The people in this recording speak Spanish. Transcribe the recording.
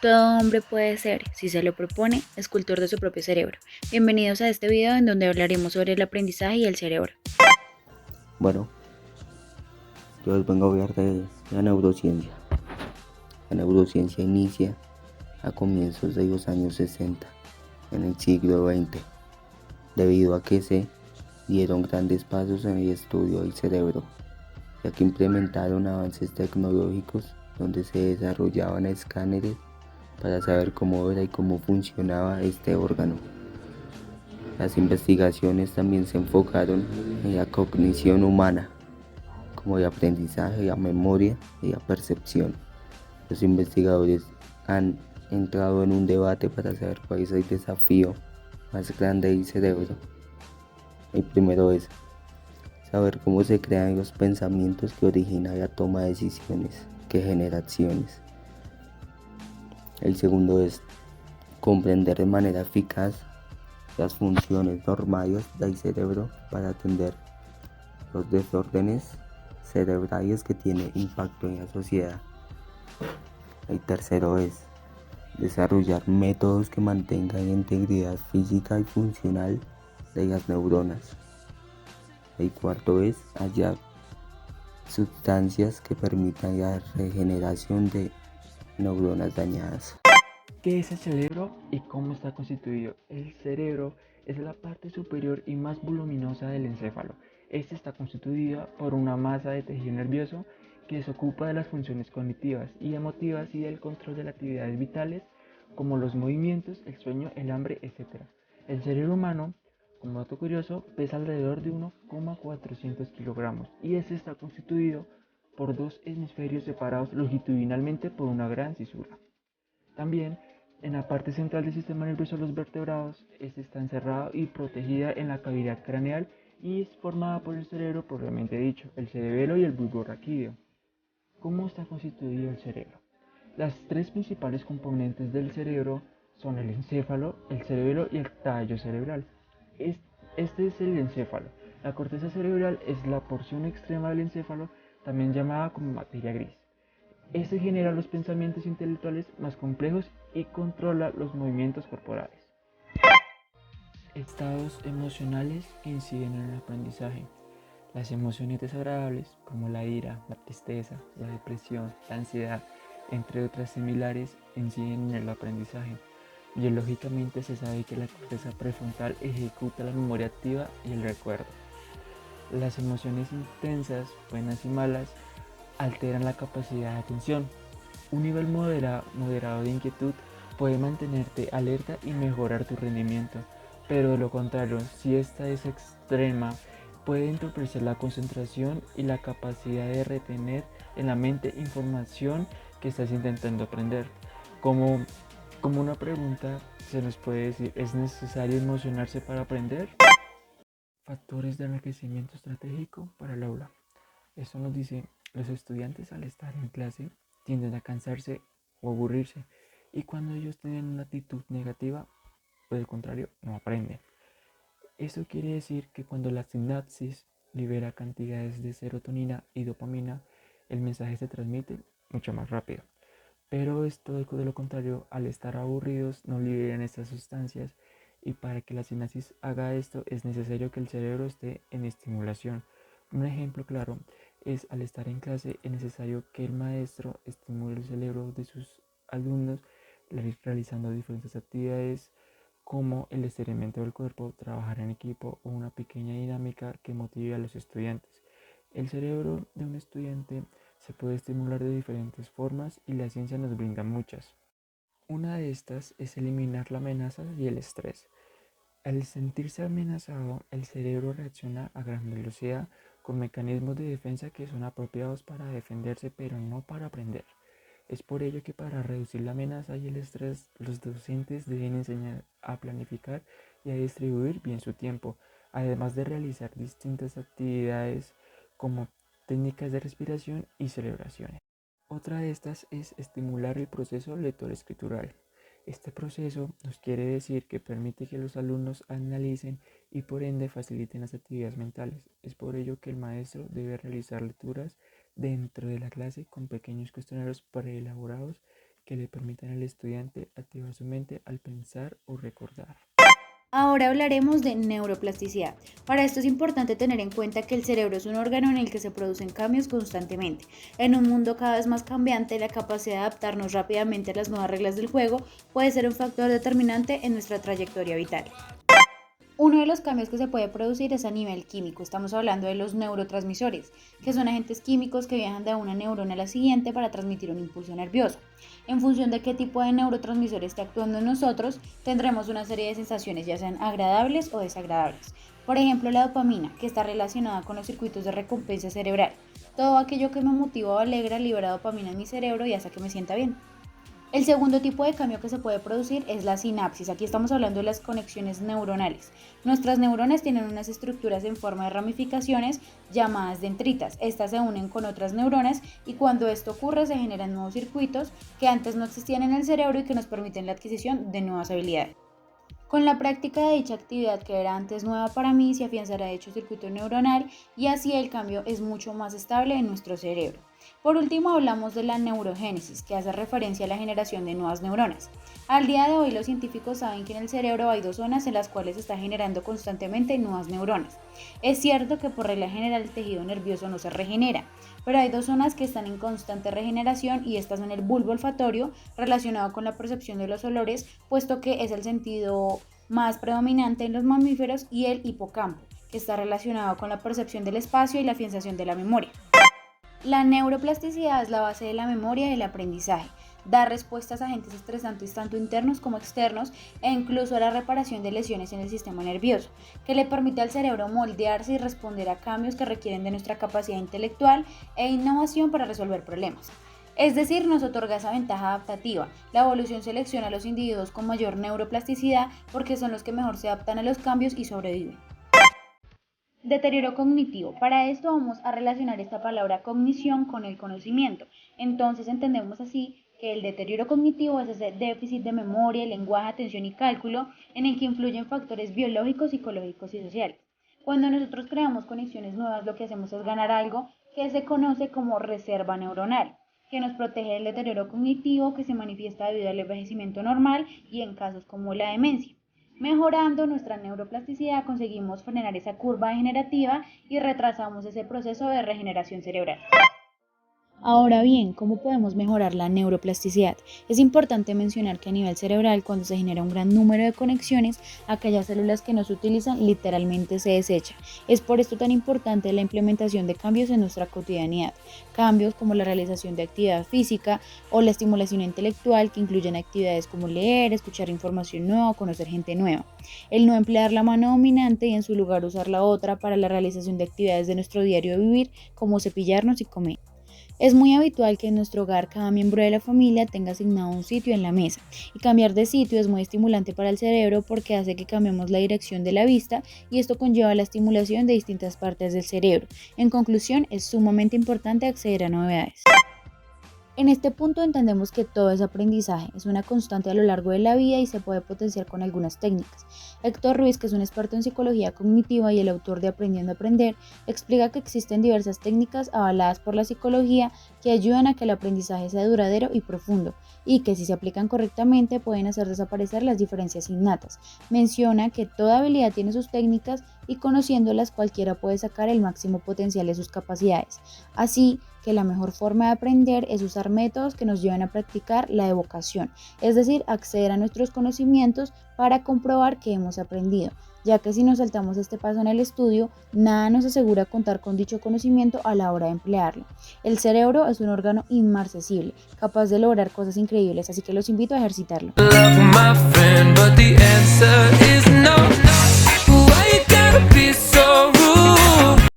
Todo hombre puede ser, si se lo propone, escultor de su propio cerebro. Bienvenidos a este video en donde hablaremos sobre el aprendizaje y el cerebro. Bueno, yo les vengo a hablar de la neurociencia. La neurociencia inicia a comienzos de los años 60, en el siglo XX, debido a que se dieron grandes pasos en el estudio del cerebro, ya que implementaron avances tecnológicos donde se desarrollaban escáneres para saber cómo era y cómo funcionaba este órgano. Las investigaciones también se enfocaron en la cognición humana, como el aprendizaje, la memoria y la percepción. Los investigadores han entrado en un debate para saber cuál es el desafío más grande del cerebro. El primero es saber cómo se crean los pensamientos que originan la toma de decisiones, que genera acciones. El segundo es comprender de manera eficaz las funciones normales del cerebro para atender los desórdenes cerebrales que tienen impacto en la sociedad. El tercero es desarrollar métodos que mantengan la integridad física y funcional de las neuronas. El cuarto es hallar sustancias que permitan la regeneración de neuronas dañadas. ¿Qué es el cerebro y cómo está constituido? El cerebro es la parte superior y más voluminosa del encéfalo. Este está constituido por una masa de tejido nervioso que se ocupa de las funciones cognitivas y emotivas y del control de las actividades vitales como los movimientos, el sueño, el hambre, etc. El cerebro humano, como dato curioso, pesa alrededor de 1,400 kilogramos y este está constituido por dos hemisferios separados longitudinalmente por una gran cisura. También, en la parte central del sistema nervioso de los vertebrados, este está encerrado y protegida en la cavidad craneal y es formada por el cerebro propiamente dicho, el cerebelo y el bulbo raquídeo. ¿Cómo está constituido el cerebro? Las tres principales componentes del cerebro son el encéfalo, el cerebelo y el tallo cerebral. Este es el encéfalo. La corteza cerebral es la porción extrema del encéfalo, también llamada como materia gris. Este genera los pensamientos intelectuales más complejos y controla los movimientos corporales. Estados emocionales que inciden en el aprendizaje. Las emociones desagradables como la ira, la tristeza, la depresión, la ansiedad, entre otras similares, inciden en el aprendizaje. Biológicamente se sabe que la corteza prefrontal ejecuta la memoria activa y el recuerdo. Las emociones intensas, buenas y malas, alteran la capacidad de atención. Un nivel moderado de inquietud puede mantenerte alerta y mejorar tu rendimiento, pero de lo contrario, si esta es extrema, puede entorpecer la concentración y la capacidad de retener en la mente información que estás intentando aprender. Como, como una pregunta se nos puede decir, ¿es necesario emocionarse para aprender? Factores de enriquecimiento estratégico para el aula. Esto nos dice, los estudiantes al estar en clase tienden a cansarse o aburrirse y cuando ellos tienen una actitud negativa, por el contrario, no aprenden. Esto quiere decir que cuando la sinapsis libera cantidades de serotonina y dopamina, el mensaje se transmite mucho más rápido. Pero esto de lo contrario, al estar aburridos no liberan estas sustancias y para que la sinapsis haga esto es necesario que el cerebro esté en estimulación. Un ejemplo claro es al estar en clase es necesario que el maestro estimule el cerebro de sus alumnos realizando diferentes actividades como el estiramiento del cuerpo, trabajar en equipo o una pequeña dinámica que motive a los estudiantes. El cerebro de un estudiante se puede estimular de diferentes formas y la ciencia nos brinda muchas. Una de estas es eliminar la amenaza y el estrés. Al sentirse amenazado, el cerebro reacciona a gran velocidad con mecanismos de defensa que son apropiados para defenderse pero no para aprender. Es por ello que para reducir la amenaza y el estrés, los docentes deben enseñar a planificar y a distribuir bien su tiempo, además de realizar distintas actividades como técnicas de respiración y celebraciones. Otra de estas es estimular el proceso lector-escritural. Este proceso nos quiere decir que permite que los alumnos analicen y por ende faciliten las actividades mentales. Es por ello que el maestro debe realizar lecturas dentro de la clase con pequeños cuestionarios preelaborados que le permitan al estudiante activar su mente al pensar o recordar. Ahora hablaremos de neuroplasticidad. Para esto es importante tener en cuenta que el cerebro es un órgano en el que se producen cambios constantemente. En un mundo cada vez más cambiante, la capacidad de adaptarnos rápidamente a las nuevas reglas del juego puede ser un factor determinante en nuestra trayectoria vital. Uno de los cambios que se puede producir es a nivel químico. Estamos hablando de los neurotransmisores, que son agentes químicos que viajan de una neurona a la siguiente para transmitir un impulso nervioso. En función de qué tipo de neurotransmisor esté actuando en nosotros, tendremos una serie de sensaciones, ya sean agradables o desagradables. Por ejemplo, la dopamina, que está relacionada con los circuitos de recompensa cerebral. Todo aquello que me motiva o alegra libera dopamina en mi cerebro y hace que me sienta bien. El segundo tipo de cambio que se puede producir es la sinapsis. Aquí estamos hablando de las conexiones neuronales. Nuestras neuronas tienen unas estructuras en forma de ramificaciones llamadas dendritas. Estas se unen con otras neuronas y cuando esto ocurre se generan nuevos circuitos que antes no existían en el cerebro y que nos permiten la adquisición de nuevas habilidades. Con la práctica de dicha actividad que era antes nueva para mí, se afianzará dicho circuito neuronal y así el cambio es mucho más estable en nuestro cerebro. Por último, hablamos de la neurogénesis, que hace referencia a la generación de nuevas neuronas. Al día de hoy, los científicos saben que en el cerebro hay dos zonas en las cuales se está generando constantemente nuevas neuronas. Es cierto que por regla general el tejido nervioso no se regenera, pero hay dos zonas que están en constante regeneración y estas son el bulbo olfatorio, relacionado con la percepción de los olores, puesto que es el sentido más predominante en los mamíferos, y el hipocampo, que está relacionado con la percepción del espacio y la afianzación de la memoria. La neuroplasticidad es la base de la memoria y del aprendizaje. Da respuestas a agentes estresantes tanto internos como externos e incluso a la reparación de lesiones en el sistema nervioso, que le permite al cerebro moldearse y responder a cambios que requieren de nuestra capacidad intelectual e innovación para resolver problemas. Es decir, nos otorga esa ventaja adaptativa. La evolución selecciona a los individuos con mayor neuroplasticidad porque son los que mejor se adaptan a los cambios y sobreviven. Deterioro cognitivo. Para esto vamos a relacionar esta palabra cognición con el conocimiento. Entonces entendemos así que el deterioro cognitivo es ese déficit de memoria, lenguaje, atención y cálculo en el que influyen factores biológicos, psicológicos y sociales. Cuando nosotros creamos conexiones nuevas, lo que hacemos es ganar algo que se conoce como reserva neuronal, que nos protege del deterioro cognitivo que se manifiesta debido al envejecimiento normal y en casos como la demencia. Mejorando nuestra neuroplasticidad conseguimos frenar esa curva degenerativa y retrasamos ese proceso de regeneración cerebral. Ahora bien, ¿cómo podemos mejorar la neuroplasticidad? Es importante mencionar que a nivel cerebral, cuando se genera un gran número de conexiones, aquellas células que no se utilizan literalmente se desechan. Es por esto tan importante la implementación de cambios en nuestra cotidianidad. Cambios como la realización de actividad física o la estimulación intelectual, que incluyen actividades como leer, escuchar información nueva o conocer gente nueva. El no emplear la mano dominante y en su lugar usar la otra para la realización de actividades de nuestro diario vivir, como cepillarnos y comer. Es muy habitual que en nuestro hogar cada miembro de la familia tenga asignado un sitio en la mesa, y cambiar de sitio es muy estimulante para el cerebro porque hace que cambiemos la dirección de la vista y esto conlleva la estimulación de distintas partes del cerebro. En conclusión, es sumamente importante acceder a novedades. En este punto entendemos que todo es aprendizaje, es una constante a lo largo de la vida y se puede potenciar con algunas técnicas. Héctor Ruiz, que es un experto en psicología cognitiva y el autor de Aprendiendo a Aprender, explica que existen diversas técnicas avaladas por la psicología que ayudan a que el aprendizaje sea duradero y profundo, y que si se aplican correctamente pueden hacer desaparecer las diferencias innatas. Menciona que toda habilidad tiene sus técnicas y conociéndolas cualquiera puede sacar el máximo potencial de sus capacidades. Así que la mejor forma de aprender es usar métodos que nos lleven a practicar la evocación, es decir, acceder a nuestros conocimientos para comprobar que hemos aprendido, ya que si nos saltamos este paso en el estudio, nada nos asegura contar con dicho conocimiento a la hora de emplearlo. El cerebro es un órgano inmarcesible, capaz de lograr cosas increíbles, así que los invito a ejercitarlo.